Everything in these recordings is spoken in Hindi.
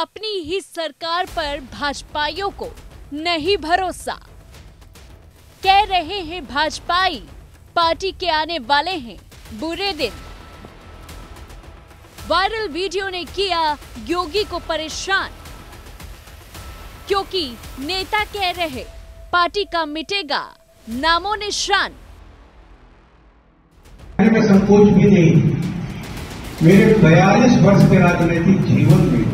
अपनी ही सरकार पर भाजपाइयों को नहीं भरोसा। कह रहे हैं भाजपाई पार्टी के आने वाले हैं बुरे दिन। वायरल वीडियो ने किया योगी को परेशान, क्योंकि नेता कह रहे पार्टी का मिटेगा नामो निशान। में संकोच भी नहीं। मेरे 42 वर्ष के राजनीतिक जीवन में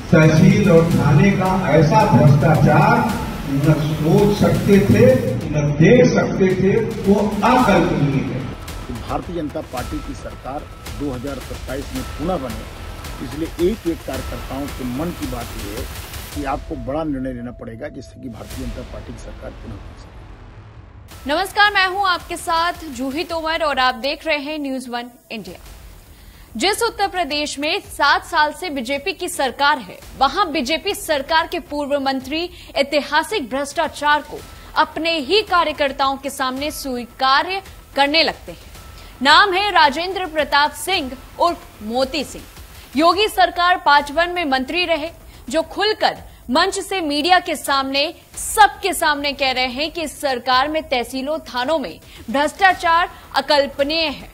तहसील और थाने का ऐसा भ्रष्टाचार न सोच सकते थे न देख सकते थे, वो अकल्पनीय है। भारतीय जनता पार्टी की सरकार 2027 में पुनः बने, इसलिए एक एक कार्यकर्ताओं के मन की बात यह है कि आपको बड़ा निर्णय लेना पड़ेगा जिससे कि भारतीय जनता पार्टी की सरकार पुनः बन सके। नमस्कार, मैं हूं आपके साथ जूही तोमर और आप देख रहे हैं न्यूज़ 1 इंडिया। जिस उत्तर प्रदेश में 7 साल से बीजेपी की सरकार है, वहां बीजेपी सरकार के पूर्व मंत्री ऐतिहासिक भ्रष्टाचार को अपने ही कार्यकर्ताओं के सामने स्वीकार्य करने लगते हैं। नाम है राजेंद्र प्रताप सिंह उर्फ मोती सिंह। योगी सरकार 5 में मंत्री रहे, जो खुलकर मंच से मीडिया के सामने सबके सामने कह रहे हैं कि इस सरकार में तहसीलों थानों में भ्रष्टाचार अकल्पनीय है।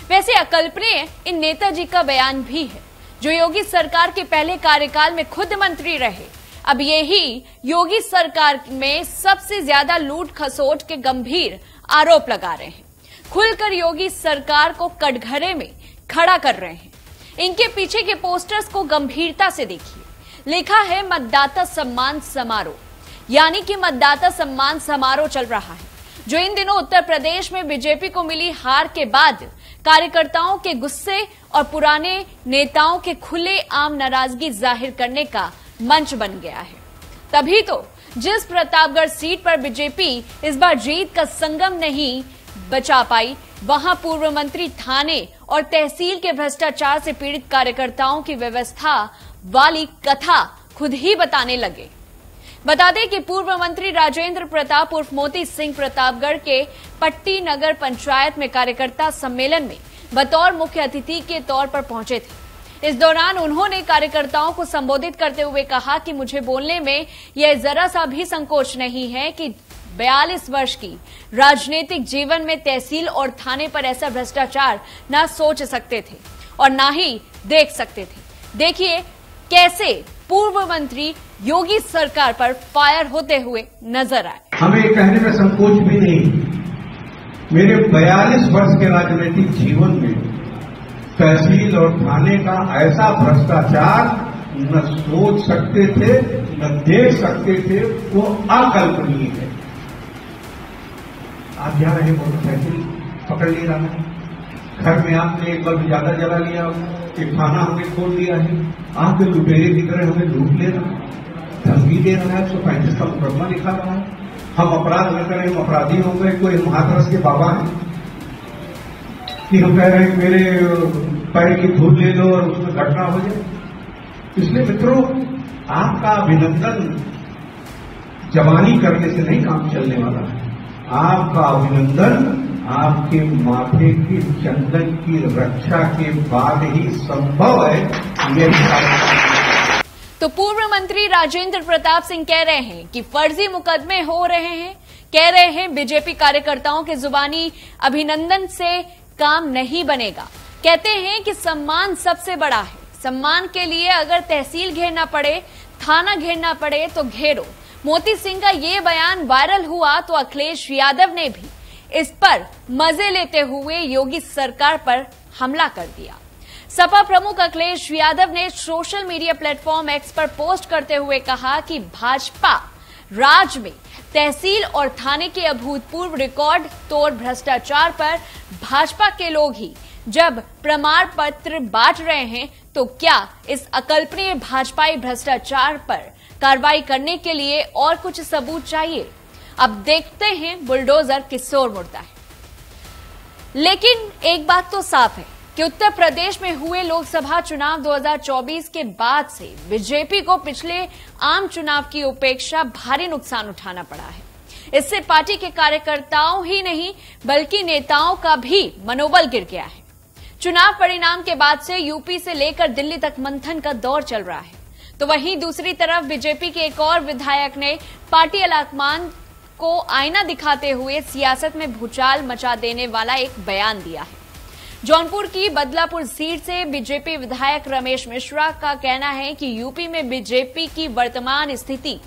वैसे अकल्पनीय इन नेताजी का बयान भी है, जो योगी सरकार के पहले कार्यकाल में खुद मंत्री रहे। अब यही योगी सरकार में सबसे ज्यादा लूट खसोट के गंभीर आरोप लगा रहे हैं। खुलकर योगी सरकार को कटघरे में खड़ा कर रहे हैं। इनके पीछे के पोस्टर्स को गंभीरता से देखिए। लिखा है मतदाता सम्मान समारोह, यानी कि मतदाता सम्मान समारोह चल रहा है, जो इन दिनों उत्तर प्रदेश में बीजेपी को मिली हार के बाद कार्यकर्ताओं के गुस्से और पुराने नेताओं के खुले आम नाराजगी जाहिर करने का मंच बन गया है। तभी तो जिस प्रतापगढ़ सीट पर बीजेपी इस बार जीत का संगम नहीं बचा पाई, वहां पूर्व मंत्री थाने और तहसील के भ्रष्टाचार से पीड़ित कार्यकर्ताओं की व्यवस्था वाली कथा खुद ही बताने लगे। बता दें कि पूर्व मंत्री राजेंद्र प्रताप उर्फ मोती सिंह प्रतापगढ़ के पट्टी नगर पंचायत में कार्यकर्ता सम्मेलन में बतौर मुख्य अतिथि के तौर पर पहुंचे थे। इस दौरान उन्होंने कार्यकर्ताओं को संबोधित करते हुए कहा कि मुझे बोलने में यह जरा सा भी संकोच नहीं है कि 42 वर्ष की राजनीतिक जीवन में तहसील और थाने पर ऐसा भ्रष्टाचार न सोच सकते थे और न ही देख सकते थे। देखिए कैसे पूर्व मंत्री योगी सरकार पर फायर होते हुए नजर आए। हमें कहने में संकोच भी नहीं। मेरे 42 वर्ष के राजनीतिक जीवन में तहसील और थाने का ऐसा भ्रष्टाचार न सोच सकते थे न देख सकते थे, वो अकल्पनीय है। आप जा रहे मोटरसाइकिल पकड़ ले रहा है, घर में आपने एक बार ज्यादा जला लिया, एक खाना हमने खोल दिया है, आपके लुटेरे की तरह हमें लूट ले रहा है, धमकी दे रहा है, 135 का मुकदमा लिखा रहा है, हम अपराध न करें, हम अपराधी हो गए। कोई महाथरस के बाबा है कि हम कह रहे हैं मेरे पैर की धूल ले लो और उसमें घटना हो जाए। इसलिए मित्रों, आपका अभिनंदन जवानी करने से नहीं काम चलने वाला है। आपका अभिनंदन आपके माथे की चंदन की रक्षा के बाद ही संभव है। तो पूर्व मंत्री राजेंद्र प्रताप सिंह कह रहे हैं कि फर्जी मुकदमे हो रहे हैं। कह रहे हैं बीजेपी कार्यकर्ताओं के जुबानी अभिनंदन से काम नहीं बनेगा। कहते हैं कि सम्मान सबसे बड़ा है। सम्मान के लिए अगर तहसील घेरना पड़े, थाना घेरना पड़े तो घेरो। मोती सिंह का ये बयान वायरल हुआ तो अखिलेश यादव ने भी इस पर मजे लेते हुए योगी सरकार पर हमला कर दिया। सपा प्रमुख अखिलेश यादव ने सोशल मीडिया प्लेटफॉर्म एक्स पर पोस्ट करते हुए कहा कि भाजपा राज में तहसील और थाने के अभूतपूर्व रिकॉर्ड तोड़ भ्रष्टाचार पर भाजपा के लोग ही जब प्रमाण पत्र बांट रहे हैं, तो क्या इस अकल्पनीय भाजपाई भ्रष्टाचार पर कार्रवाई करने के लिए और कुछ सबूत चाहिए? अब देखते हैं बुलडोजर किस ओर मुड़ता है। लेकिन एक बात तो साफ है कि उत्तर प्रदेश में हुए लोकसभा चुनाव 2024 के बाद से बीजेपी को पिछले आम चुनाव की उपेक्षा भारी नुकसान उठाना पड़ा है। इससे पार्टी के कार्यकर्ताओं ही नहीं बल्कि नेताओं का भी मनोबल गिर गया है। चुनाव परिणाम के बाद से यूपी से लेकर दिल्ली तक मंथन का दौर चल रहा है। तो वहीं दूसरी तरफ बीजेपी के एक और विधायक ने पार्टी आलाकमान को आईना दिखाते हुए सियासत में भूचाल मचा देने वाला एक बयान दिया है। जौनपुर की बदलापुर सीट से बीजेपी विधायक रमेश मिश्रा का कहना है कि यूपी में बीजेपी की वर्तमान स्थिति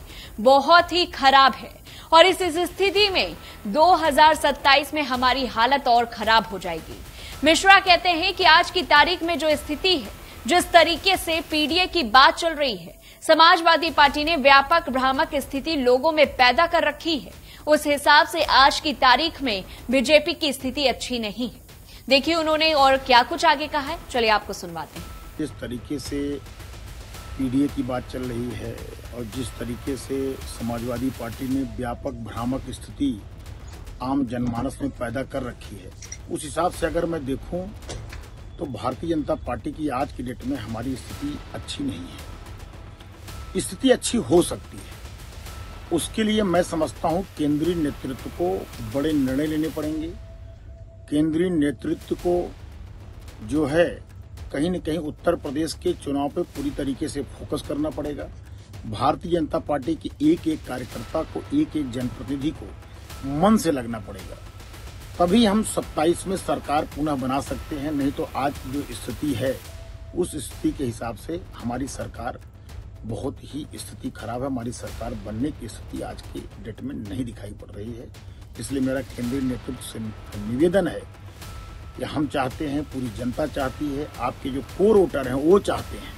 बहुत ही खराब है और इस स्थिति में 2027 में हमारी हालत और खराब हो जाएगी। मिश्रा कहते हैं कि आज की तारीख में जो स्थिति है, जिस तरीके से पीडीए की बात चल रही है, समाजवादी पार्टी ने व्यापक भ्रामक स्थिति लोगों में पैदा कर रखी है। उस हिसाब से आज की तारीख में बीजेपी की स्थिति अच्छी नहीं है। देखिए उन्होंने और क्या कुछ आगे कहा है, चलिए आपको सुनवाते हैं। जिस तरीके से पीडीए की बात चल रही है और जिस तरीके से समाजवादी पार्टी ने व्यापक भ्रामक स्थिति आम जनमानस में पैदा कर रखी है, उस हिसाब से अगर मैं देखूं तो भारतीय जनता पार्टी की आज की डेट में हमारी स्थिति अच्छी नहीं है। स्थिति अच्छी हो सकती है, उसके लिए मैं समझता हूं केंद्रीय नेतृत्व को बड़े निर्णय लेने पड़ेंगे। केंद्रीय नेतृत्व को जो है कहीं न कहीं उत्तर प्रदेश के चुनाव पे पूरी तरीके से फोकस करना पड़ेगा। भारतीय जनता पार्टी के एक एक कार्यकर्ता को, एक एक जनप्रतिनिधि को मन से लगना पड़ेगा, तभी हम 27 में सरकार पुनः बना सकते हैं। नहीं तो आज की जो स्थिति है उस स्थिति के हिसाब से हमारी सरकार बहुत ही स्थिति खराब है। हमारी सरकार बनने की स्थिति आज की डेट में नहीं दिखाई पड़ रही है। इसलिए मेरा केंद्रीय नेतृत्व से निवेदन है कि हम चाहते हैं, पूरी जनता चाहती है, आपके जो कोर वोटर हैं वो चाहते हैं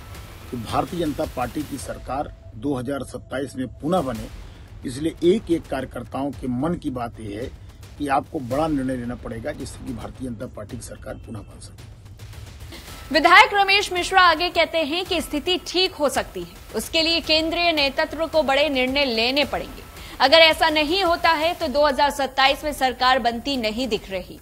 कि भारतीय जनता पार्टी की सरकार 2027 में पुनः बने। इसलिए एक एक कार्यकर्ताओं के मन की बात यह है कि आपको बड़ा निर्णय लेना पड़ेगा जिससे कि भारतीय जनता पार्टी की सरकार पुनः बन सके। विधायक रमेश मिश्रा आगे कहते हैं कि स्थिति ठीक हो सकती है, उसके लिए केंद्रीय नेतृत्व को बड़े निर्णय लेने पड़ेंगे। अगर ऐसा नहीं होता है तो 2027 में सरकार बनती नहीं दिख रही।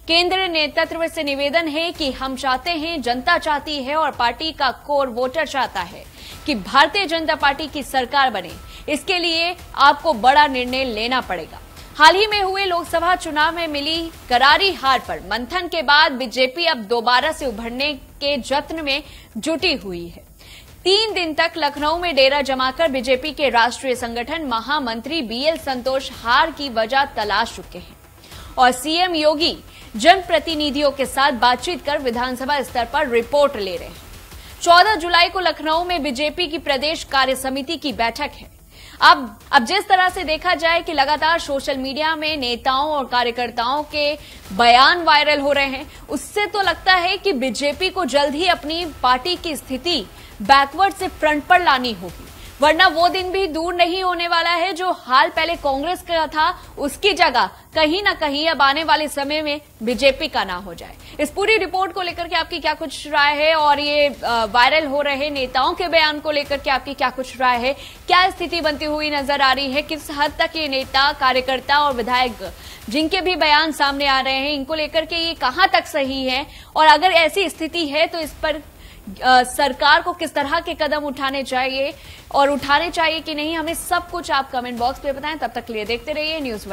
केंद्रीय नेतृत्व से निवेदन है कि हम चाहते हैं, जनता चाहती है और पार्टी का कोर वोटर चाहता है कि भारतीय जनता पार्टी की सरकार बने। इसके लिए आपको बड़ा निर्णय लेना पड़ेगा। हाल ही में हुए लोकसभा चुनाव में मिली करारी हार पर मंथन के बाद बीजेपी अब दोबारा से उभरने के जत्न में जुटी हुई है। 3 दिन तक लखनऊ में डेरा जमाकर बीजेपी के राष्ट्रीय संगठन महामंत्री बीएल संतोष हार की वजह तलाश चुके हैं और सीएम योगी जनप्रतिनिधियों के साथ बातचीत कर विधानसभा स्तर पर रिपोर्ट ले रहे हैं। 14 जुलाई को लखनऊ में बीजेपी की प्रदेश कार्य समिति की बैठक है। अब जिस तरह से देखा जाए कि लगातार सोशल मीडिया में नेताओं और कार्यकर्ताओं के बयान वायरल हो रहे हैं, उससे तो लगता है कि बीजेपी को जल्द ही अपनी पार्टी की स्थिति बैकवर्ड से फ्रंट पर लानी होगी, वरना वो दिन भी दूर नहीं होने वाला है जो हाल पहले कांग्रेस का था उसकी जगह कहीं ना कहीं अब आने वाले समय में बीजेपी का ना हो जाए। इस पूरी रिपोर्ट को लेकर के आपकी क्या कुछ राय है और ये वायरल हो रहे नेताओं के बयान को लेकर के आपकी क्या कुछ राय है? क्या स्थिति बनती हुई नजर आ रही है? किस हद तक ये नेता, कार्यकर्ता और विधायक जिनके भी बयान सामने आ रहे हैं, इनको लेकर के ये कहां तक सही है और अगर ऐसी स्थिति है तो इस पर सरकार को किस तरह के कदम उठाने चाहिए और उठाने चाहिए कि नहीं, हमें सब कुछ आप कमेंट बॉक्स पे बताएं। तब तक के लिए देखते रहिए न्यूज़।